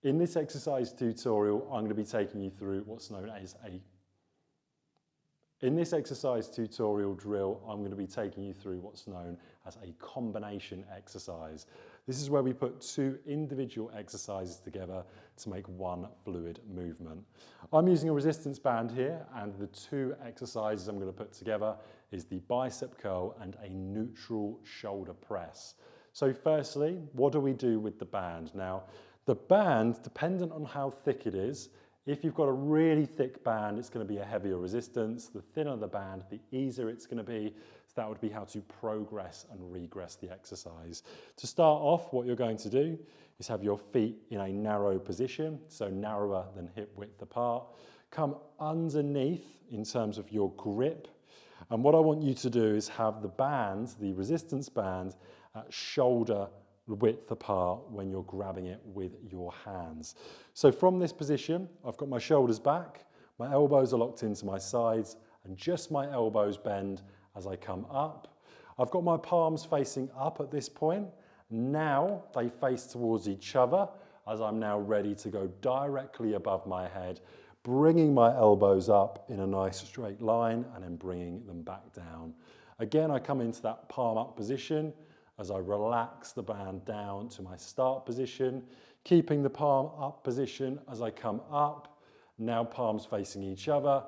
In this exercise tutorial, I'm going to be taking you through what's known as In this exercise tutorial drill, I'm going to be taking you through what's known as a combination exercise. This is where we put two individual exercises together to make one fluid movement. I'm using a resistance band here, and the two exercises I'm going to put together is the bicep curl and a neutral shoulder press. So firstly, what do we do with the band? Now, the band, dependent on how thick it is, if you've got a really thick band, it's going to be a heavier resistance. The thinner the band, the easier it's going to be. So that would be how to progress and regress the exercise. To start off, what you're going to do is have your feet in a narrow position, so narrower than hip width apart. Come underneath in terms of your grip. And what I want you to do is have the band, the resistance band, at shoulder width apart when you're grabbing it with your hands. So from this position, I've got my shoulders back, my elbows are locked into my sides, and just my elbows bend as I come up. I've got my palms facing up at this point. Now they face towards each other as I'm now ready to go directly above my head, bringing my elbows up in a nice straight line and then bringing them back down. Again, I come into that palm up position as I relax the band down to my start position, keeping the palm up position as I come up, now palms facing each other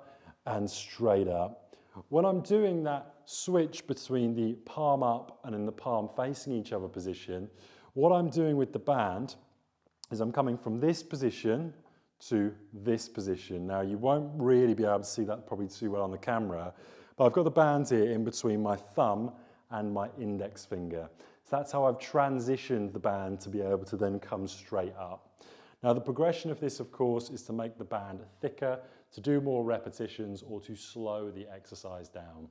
and straight up. When I'm doing that switch between the palm up and in the palm facing each other position, what I'm doing with the band is I'm coming from this position to this position. Now you won't really be able to see that probably too well on the camera, but I've got the band here in between my thumb and my index finger. So that's how I've transitioned the band to be able to then come straight up. Now the progression of this, of course, is to make the band thicker, to do more repetitions, or to slow the exercise down.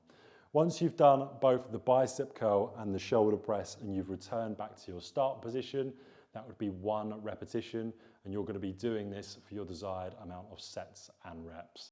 Once you've done both the bicep curl and the shoulder press and you've returned back to your start position, that would be one repetition, and you're going to be doing this for your desired amount of sets and reps.